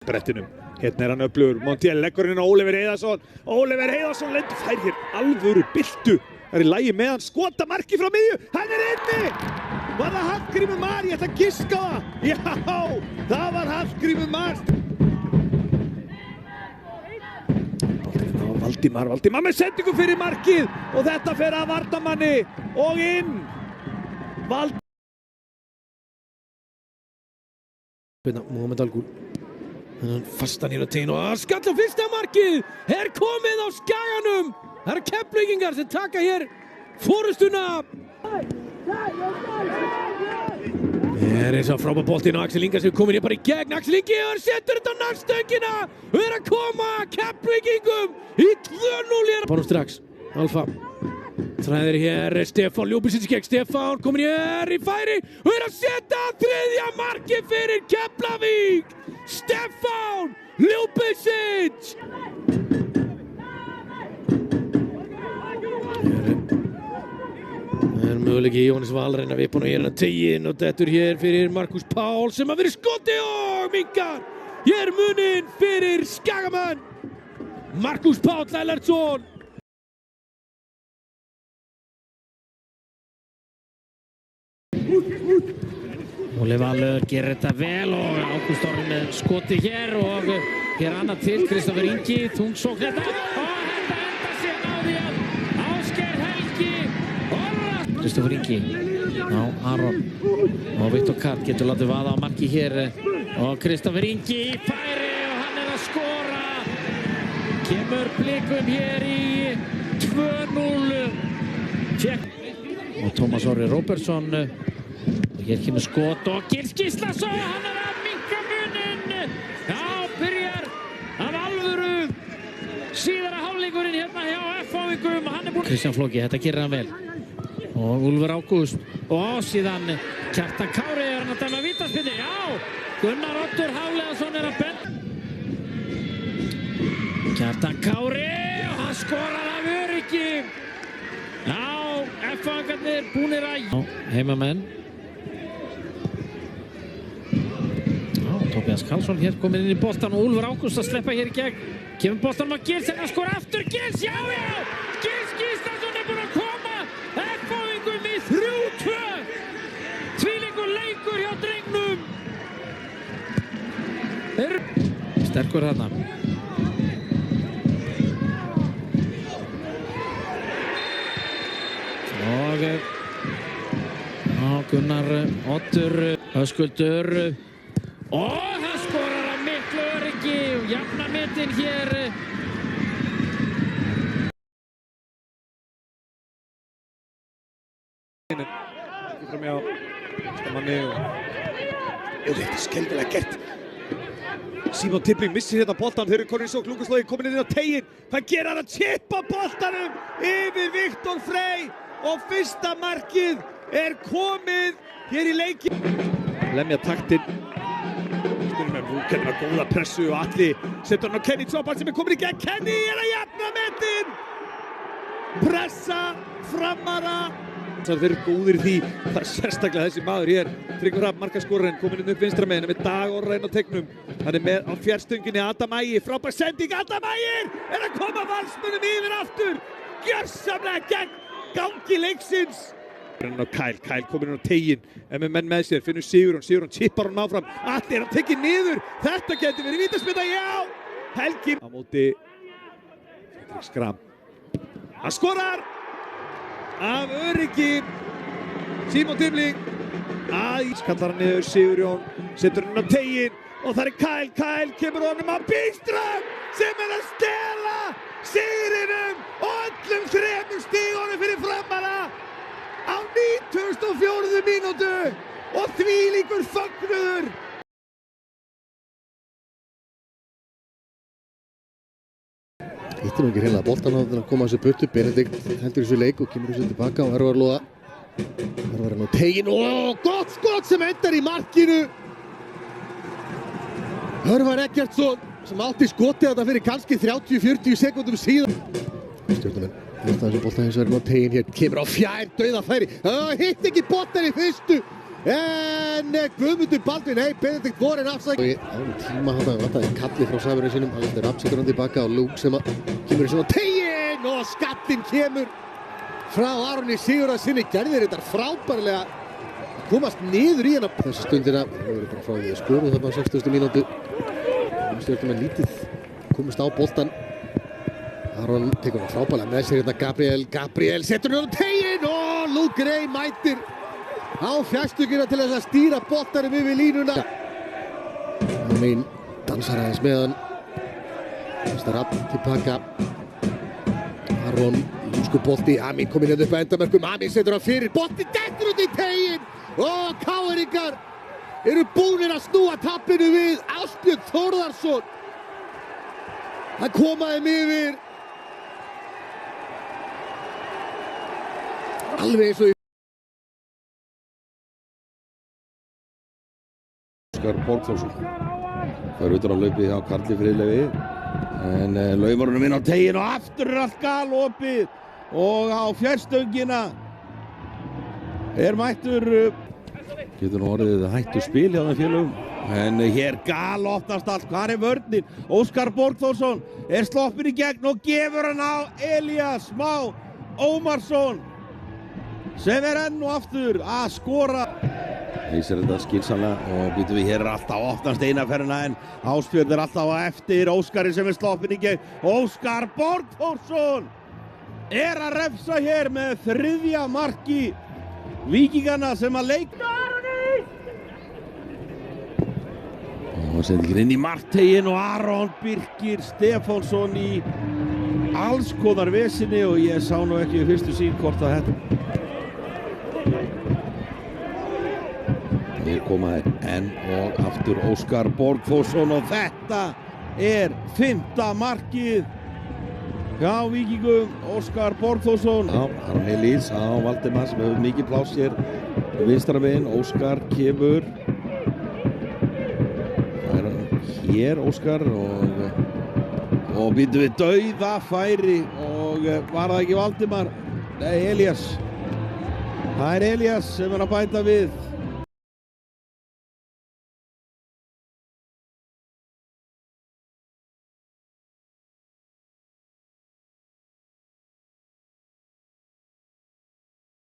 brettinum. Hérna hann öflugur, Montiel leggur inn á Oliver Heiðarsson. Oliver Heiðarsson lendur fær hér alvöru byltu. Það í lagi með hann, skota marki frá miðju, hann inni! Var það Hallgrímur Mar? Ég ætla að giska það. Já, það var Hallgrímur Mar. Valdimar með sendingu fyrir markið og þetta fer að varnarmanni og inn. Mohamed Al Ghul. Hann fastan í tegin og skall á fyrsta markið. Er komið á Skaganum. Það eru Keflvíkingar sem taka hér forystuna. Eins og frábær boltinn og Axel Inga sem komin hér bara í gegn. Axel Ingi setur þetta á nærstöngina og að koma Keflvíkingum í 2-0 hér. Bara strax, Alfa þræðir hér, Stefán Ljúbisic gegn Stefán, komin hér í færi og að setja þriðja marki fyrir Keflavík. Stefán Ljúbisic. Það er möguleiki Jóhannes Val reyna við búin að gera teginn og dettur hér fyrir Markus Pál sem að vera skoti og minkar. Hér muninn fyrir Skagamenn. Markus Pál Ellertsson. Óli Valur gerir þetta vel og Ágúst Orri með skoti hér og hér annað til Kristoffer Ingi, þungsókn þetta og þetta enda sér á því að Ásgeir Helgi Orra. Kristoffer Ingi á Aron og Viktor Karl getur látið vaða á marki hér og Kristoffer Ingi í færi og hann er að skora. Kemur blikum hér í 2-0 og Tómas Orri Róbertsson. Hér kemur skot og Gils Gíslason, hann er að minka muninn. Já, byrjar af alvöru síðara hálfleikurinn hérna hjá F-fáingum. Hann er búinn. Kristján Flóki, þetta gerir hann vel. Og Úlfur Ágúst og síðan Kjartan Kári er hann að dæma vítaspyrnu. Já, Gunnar Oddur Hafleðarsson er að benda. Kjartan Kári og hann skorar af öryggi. Já, F-fáingarnir búnir að... Já, heimamenn. Tobias Karlsson hér komin inn í boltan og Úlfur Ágúst að sleppa hér í gegn. Kemur boltanum að Gils en að skora aftur. Gils, já! Gils Gíslason er búinn að koma F-fáingum í 3-2. Þvílíkur leikur hjá drengnum. Sterkur þarna. Og Gunnar Oddur Höskuldur. Og hann skorar af miklu öryggi og jafnar metin hér. Framjá Stamanni og þetta er skelfilega gert. Símon Tippling missir hérna boltan, þeir eru konur í sókn, Lúkas Logi komin inn á teginn. Hvað gerir hann að chippa boltanum yfir Viktor Frey og fyrsta markið er komið hér í leikinn. Lemja taktinn. Kenny var góða pressu og Atli setur hann á Kenny Tjópan sem er komin í gegn. Kenny er að jafna metin. Pressa framara. Það verður góðir því. Það er sérstaklega þessi maður hér. Tryggvi Hrafn, markaskorarinn, kominn inn upp vinstra megin með Dag Orra inn á tegnum. Hann er með á fjärstönginni Adam Ægir. Frábær sending. Adam Ægir er að koma valsmönnum yfir aftur. Gjörsamlega gegn gangi leiksins. Kyle kominn inn á teginn, er með menn með sér, finnur Sigurjón chippar hann áfram, Atli er að tekja niður, þetta getur verið vítaspyrna, já! Helgi á móti Skram, hann skorar af öryggi, Símon Tippling, kallar hann niður, Sigurjón setur hann á teginn og það er Kyle kemur honum á Bíström sem er að stela sigrinum og öllum 3 stígunum fyrir Framara. Á 94. mínútu og þvílíkur fögnuður. Hittir nú ekki hreinlega boltan á að koma þessu burtu. Benedikt hendur þessu leik og kemur þessu tilbaka og Örvar Loga. Örvar er nú teginn og gott skot sem endar í markinu. Örvar Eggertsson sem átti skotið þetta fyrir kannski 30-40 sekúndum síðan. Stjórnarmenn. Þetta þessu bolta hins vegar á teginn hér, kemur á fjær, dauðafæri, hitt ekki boltan í fyrstu en Guðmundur Baldvin, nei, Benedikt Vorinn afsækja. Án tíma hann vantaði kalli frá Sævari sínum, hann eftir Rapsitur hann tilbaka og Luke sem kemur í svona tegin og skallinn kemur frá Aroni Sigurðarsyni. Gerðir þetta frábærlega að komast niður í hana. Þessa stundina, það verður bara frá því að skoru þarna á 60. mínútu. Stjórnumenn lítið komist á boltan. Aron tekur hann frábærlega með sér hérna Gabriel setur hann á tegin og Luke Gray mætir á fjærstungina til þess að stýra boltanum yfir línuna. Hann megin dansar aðeins með hann. Rapp tilbaka. Aron, lúsku bolti, Ami kominn hérna upp að endamörkum, Ami setur hann fyrir, bolti dettur út í tegin og KR-ingar eru búnir að snúa tappinu við. Ásbjörn Þórðarsson að koma þeim yfir alveg eins og Óskar Borgþórsson fær utan á hlaupið hjá Karli Friðlefi en laumar honum inn á tegin og aftur allt galopið og á fjárstöngina mættur getur nú orðið hættu spil hjá þeim félögum en hér galopnast allt. Hvar vörnin? Óskar Borgþórsson sloppinn í gegn og gefur hann á Elías Má Ómarsson sem enn og aftur að skora. Lýsir þetta skynsamlega og býtum við hér alltaf opnast einaferðina en Ásbjörn alltaf á eftir Óskari sem sloppinn í gegn. Óskar Borgþórsson að refsa hér með þriðja marki Víkinganna sem að leika. Og sendir inn í marktegin og Aron Birkir Stefánsson í alls konar vesinni og ég sá nú ekki í fyrstu sín hvort að þetta. Hér koma þeir enn og aftur Óskar Borgþórsson og þetta 5. markið hjá Víkingum. Óskar Borgþórsson Aron Elís á Valdimar sem hefur mikið pláss hér vinstra megin. Óskar kemur hér Óskar og býtum við dauða færi og var það ekki Valdimar? Nei, Elías. Það Elías sem að bæta við.